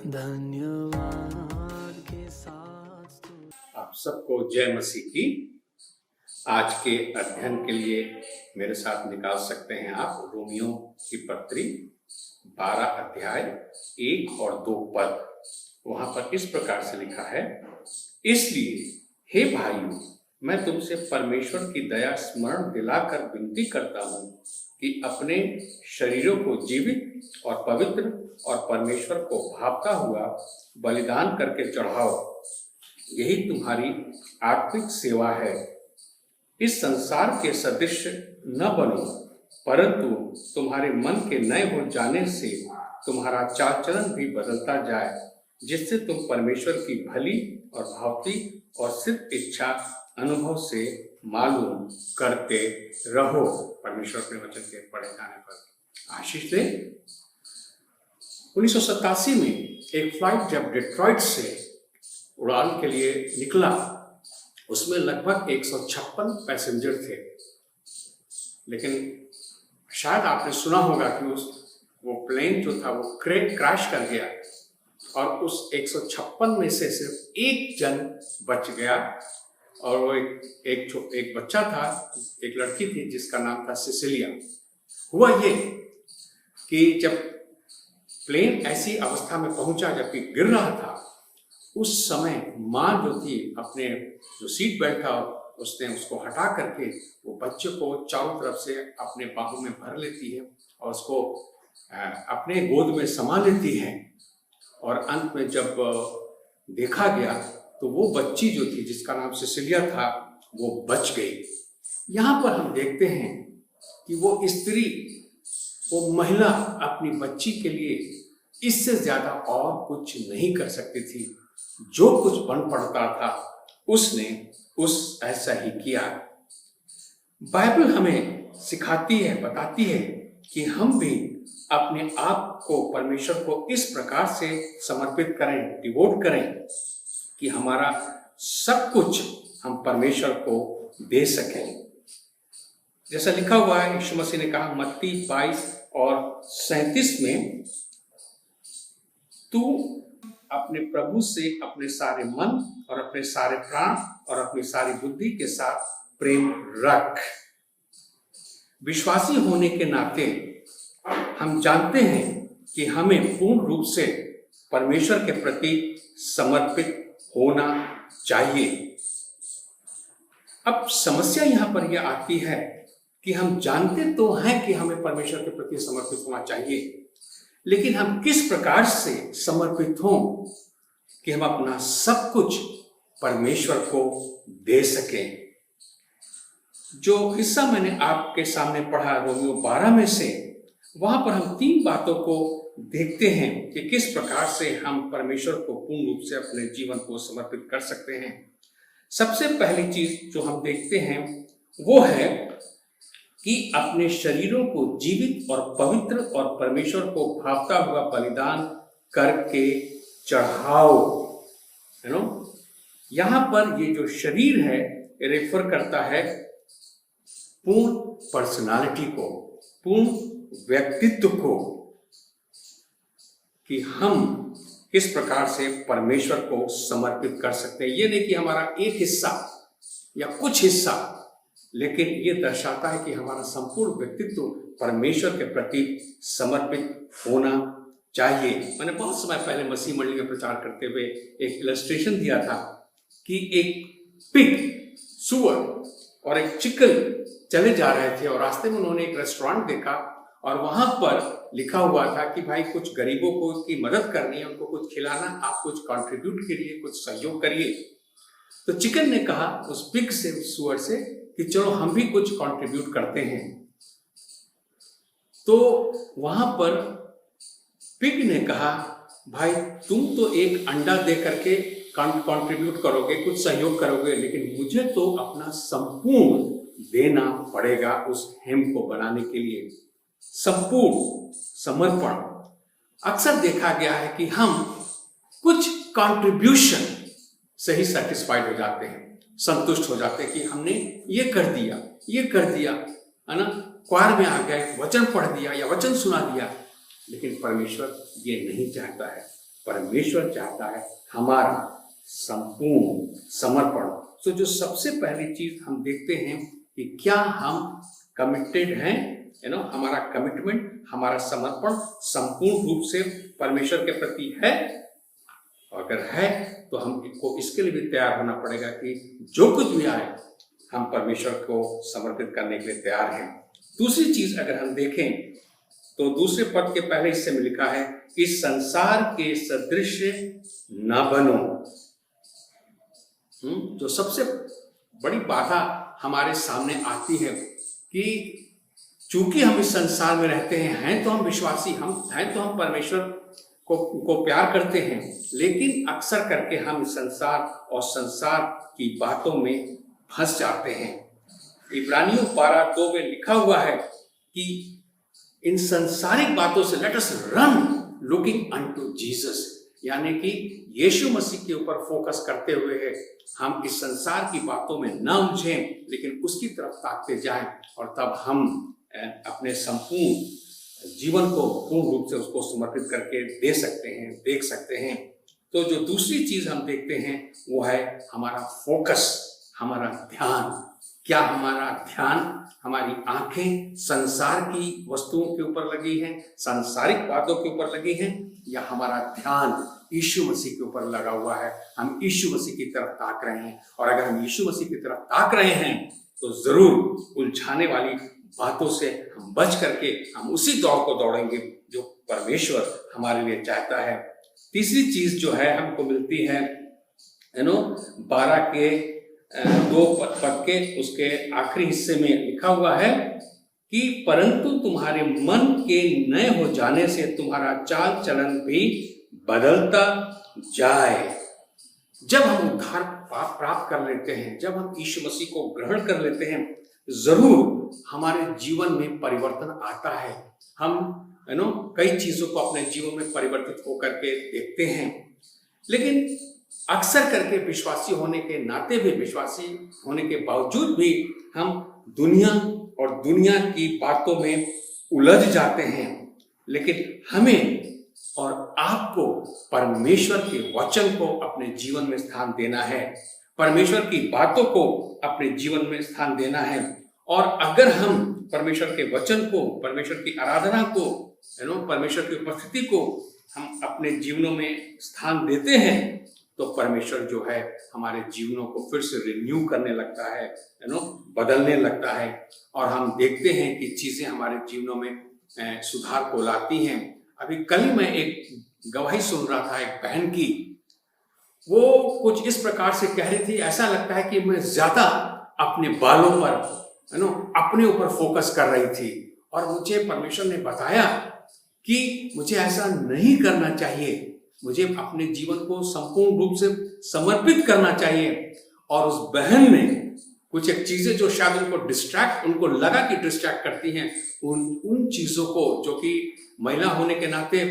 धन्यवाद के साथ आप सबको जय मसीह की। आज के अध्ययन के लिए मेरे साथ निकाल सकते हैं आप रोमियो की पत्री 12 अध्याय 1 और 2 पद। वहां पर इस प्रकार से लिखा है, इसलिए हे भाइयों, मैं तुमसे परमेश्वर की दया स्मरण दिलाकर विनती करता हूं कि अपने शरीरों को जीवित और पवित्र और परमेश्वर को भावता हुआ बलिदान करके चढ़ाओ। यही तुम्हारी आत्मिक सेवा है। इस संसार के सदृश न बनो, परंतु तुम्हारे मन के नए हो जाने से तुम्हारा चाल चलन भी बदलता जाए, जिससे तुम परमेश्वर की भली और भावती और सिद्ध इच्छा अनुभव से मालूम करते रहो। परमेश्वर अपने वचन के पढ़े जाने पर आशीष दे। 1987 में एक फ्लाइट जब डेट्रॉइट से उड़ान के लिए निकला, उसमें लगभग 156 पैसेंजर थे। लेकिन शायद आपने सुना होगा कि वो प्लेन जो था वो क्रैश कर गया और उस 156 में से सिर्फ एक जन बच गया, और वो एक बच्चा था, एक लड़की थी जिसका नाम था सिसिलिया। हुआ ये कि जब प्लेन ऐसी अवस्था में पहुंचा जबकि गिर रहा था, उस समय माँ जो थी अपने जो सीट बेल्ट था उसने उसको हटा करके वो बच्चे को चारों तरफ से अपने बाहों में भर लेती है और उसको अपने गोद में समा लेती है। और अंत में जब देखा गया तो वो बच्ची जो थी जिसका नाम सिसिलिया था वो बच गई। यहाँ पर हम देखते हैं कि वो स्त्री, वो महिला अपनी बच्ची के लिए इससे ज्यादा और कुछ नहीं कर सकती थी। जो कुछ बन पड़ता था उसने ऐसा ही किया। बाइबल हमें सिखाती है, बताती है कि हम भी अपने आप को परमेश्वर को इस प्रकार से समर्पित करें, डिवोट करें कि हमारा सब कुछ हम परमेश्वर को दे सकें। जैसा लिखा हुआ है, यीशु मसीह ने कहा मत्ती 22 और 37 में, तू अपने प्रभु से अपने सारे मन और अपने सारे प्राण और अपनी सारी बुद्धि के साथ प्रेम रख। विश्वासी होने के नाते हम जानते हैं कि हमें पूर्ण रूप से परमेश्वर के प्रति समर्पित होना चाहिए। अब समस्या यहाँ पर यह आती है कि हम जानते तो हैं कि हमें परमेश्वर के प्रति समर्पित होना चाहिए, लेकिन हम किस प्रकार से समर्पित हों कि हम अपना सब कुछ परमेश्वर को दे सकें। जो हिस्सा मैंने आपके सामने पढ़ा रोमियो 12 में से, वहां पर हम 3 बातों को देखते हैं कि किस प्रकार से हम परमेश्वर को पूर्ण रूप से अपने जीवन को समर्पित कर सकते हैं। सबसे पहली चीज जो हम देखते हैं वो है कि अपने शरीरों को जीवित और पवित्र और परमेश्वर को भावता हुआ बलिदान करके चढ़ाओ। है ना? यहां पर ये जो शरीर है ये रेफर करता है पूर्ण पर्सनालिटी को, पूर्ण व्यक्तित्व को, कि हम किस प्रकार से परमेश्वर को समर्पित कर सकते हैं। ये नहीं कि हमारा एक हिस्सा या कुछ हिस्सा, लेकिन ये दर्शाता है कि हमारा संपूर्ण व्यक्तित्व परमेश्वर के प्रति समर्पित होना चाहिए। मैंने बहुत समय पहले मसीह मंडली में प्रचार करते हुए एक इलस्ट्रेशन दिया था कि एक पिग, सुअर और एक चिकन चले जा रहे थे और रास्ते में उन्होंने एक रेस्टोरेंट देखा और वहां पर लिखा हुआ था कि भाई कुछ गरीबों को की मदद करनी है, उनको कुछ खिलाना, आप कुछ कंट्रीब्यूट करिए, कुछ सहयोग करिए। तो चिकन ने कहा उस पिग से, उस सुअर से, कि चलो हम भी कुछ कंट्रीब्यूट करते हैं। तो वहां पर पिग ने कहा भाई तुम तो एक अंडा दे करके कंट्रीब्यूट करोगे, कुछ सहयोग करोगे, लेकिन मुझे तो अपना संपूर्ण देना पड़ेगा उस हेम को बनाने के लिए। संपूर्ण समर्पण। अक्सर देखा गया है कि हम कुछ कंट्रीब्यूशन से ही सेटिस्फाइड हो जाते हैं, संतुष्ट हो जाते हैं कि हमने ये कर दिया, है ना, क्वार में आ गए, वचन पढ़ दिया या वचन सुना दिया। लेकिन परमेश्वर ये नहीं चाहता है। परमेश्वर चाहता है हमारा संपूर्ण समर्पण। तो जो सबसे पहली चीज हम देखते हैं कि क्या हम कमिटेड हैं, हमारा कमिटमेंट, हमारा समर्पण संपूर्ण रूप से परमेश्वर के प्रति है। अगर है तो हमको इसके लिए भी तैयार होना पड़ेगा कि जो कुछ भी आए हम परमेश्वर को समर्पित करने के लिए तैयार हैं। दूसरी चीज अगर हम देखें तो दूसरे पद के पहले हिस्से में लिखा है, इस संसार के सदृश न बनो। जो सबसे बड़ी बाधा हमारे सामने आती है कि चूंकि हम इस संसार में रहते हैं तो हम विश्वासी, हम हैं तो हम परमेश्वर को प्यार करते हैं, लेकिन अक्सर करके हम इस संसार और संसार की बातों में फंस जाते हैं। इब्रानियों 12:2 में लिखा हुआ है कि इन संसारिक बातों से let us run looking unto Jesus, यानी कि यीशु मसीह के ऊपर फोकस करते हुए हम इस संसार की बातों में न उलझें, लेकिन उसकी तरफ ताकते जाएं और तब हम अपने संपूर्ण जीवन को पूर्ण रूप से उसको समर्पित करके दे सकते हैं, देख सकते हैं। तो जो दूसरी चीज हम देखते हैं वो है हमारा फोकस, हमारा ध्यान। क्या हमारा ध्यान, हमारी आंखें संसार की वस्तुओं के ऊपर लगी हैं, सांसारिक बातों के ऊपर लगी हैं, या हमारा ध्यान यीशु मसीह के ऊपर लगा हुआ है, हम यीशु मसीह की तरफ ताक रहे हैं? और अगर हम यीशु मसीह की तरफ ताक रहे हैं तो जरूर उलझाने वाली बातों से हम बच करके हम उसी दौड़ को दौड़ेंगे जो परमेश्वर हमारे लिए चाहता है। तीसरी चीज जो है हमको मिलती है 12 के 2 पद के उसके आखिरी हिस्से में लिखा हुआ है कि परंतु तुम्हारे मन के नए हो जाने से तुम्हारा चाल चलन भी बदलता जाए। जब हम उद्धार प्राप्त कर लेते हैं, जब हम यीशु मसीह को ग्रहण कर लेते हैं, जरूर हमारे जीवन में परिवर्तन आता है। हम कई चीजों को अपने जीवन में परिवर्तित होकर के देखते हैं, लेकिन अक्सर करके विश्वासी होने के नाते भी, विश्वासी होने के बावजूद भी हम दुनिया और दुनिया की बातों में उलझ जाते हैं। लेकिन हमें और आपको परमेश्वर के वचन को अपने जीवन में स्थान देना है, परमेश्वर की बातों को अपने जीवन में स्थान देना है। और अगर हम परमेश्वर के वचन को, परमेश्वर की आराधना को, परमेश्वर की उपस्थिति को हम अपने जीवनों में स्थान देते हैं तो परमेश्वर जो है हमारे जीवनों को फिर से रिन्यू करने लगता है, बदलने लगता है, और हम देखते हैं कि चीजें हमारे जीवनों में सुधार को लाती हैं। अभी कल ही मैं एक गवाही सुन रहा था एक बहन की, वो कुछ इस प्रकार से कह रही थी, ऐसा लगता है कि मैं ज्यादा अपने बालों पर, अपने ऊपर फोकस कर रही थी, और मुझे परमेश्वर ने बताया कि मुझे ऐसा नहीं करना चाहिए, मुझे अपने जीवन को संपूर्ण रूप से समर्पित करना चाहिए। और उस बहन ने कुछ एक चीजें जो शायद उनको लगा कि डिस्ट्रैक्ट करती हैं, उन चीजों को जो कि महिला होने के नाते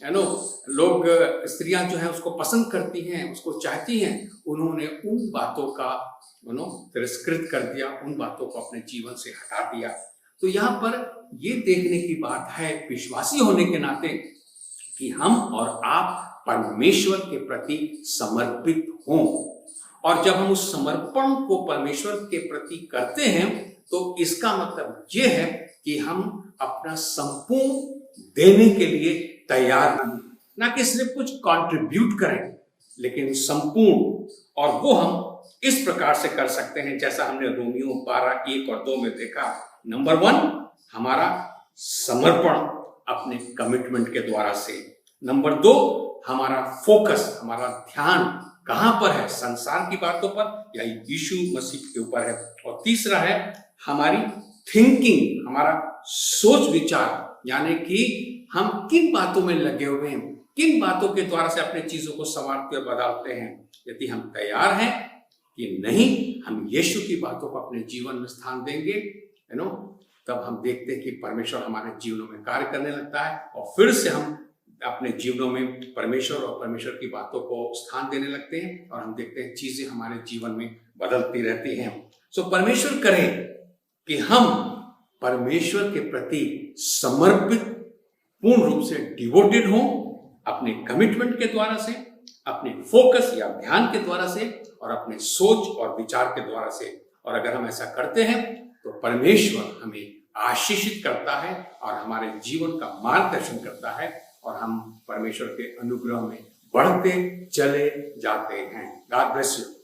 लोग, स्त्रियां जो है उसको पसंद करती हैं, उसको चाहती हैं, उन्होंने उन बातों का तिरस्कृत कर दिया, उन बातों को अपने जीवन से हटा दिया। तो यहाँ पर ये देखने की बात है विश्वासी होने के नाते कि हम और आप परमेश्वर के प्रति समर्पित हों, और जब हम उस समर्पण को परमेश्वर के प्रति करते हैं तो इसका मतलब ये है कि हम अपना संपूर्ण देने के लिए तैयार हैं, ना कि सिर्फ कुछ कंट्रीब्यूट करें, लेकिन संपूर्ण। और वो हम इस प्रकार से कर सकते हैं जैसा हमने रोमियो 12:1 और 2 में देखा। नंबर 1 हमारा समर्पण अपने कमिटमेंट के द्वारा से। नंबर 2 हमारा फोकस, हमारा ध्यान कहां पर है, संसार की बातों पर या यीशु मसीह के ऊपर है। और तीसरा है हमारी थिंकिंग, हमारा सोच विचार, यानी कि हम किन बातों में लगे हुए हैं, किन बातों के द्वारा से अपने चीजों को संवारते और बदलते हैं। यदि हम तैयार हैं कि नहीं हम यीशु की बातों को अपने जीवन में स्थान देंगे, तब हम देखते हैं कि परमेश्वर हमारे जीवनों में कार्य करने लगता है, और फिर से हम अपने जीवनों में परमेश्वर और परमेश्वर की बातों को स्थान देने लगते हैं, और हम देखते हैं चीजें हमारे जीवन में बदलती रहती हैं। सो परमेश्वर करे कि हम परमेश्वर के प्रति समर्पित, पूर्ण रूप से डिवोटेड हों, अपने कमिटमेंट के द्वारा से, अपने फोकस या ध्यान के द्वारा से और अपने सोच और विचार के द्वारा से। और अगर हम ऐसा करते हैं तो परमेश्वर हमें आशीषित करता है और हमारे जीवन का मार्गदर्शन करता है और हम परमेश्वर के अनुग्रह में बढ़ते चले जाते हैं। God bless you.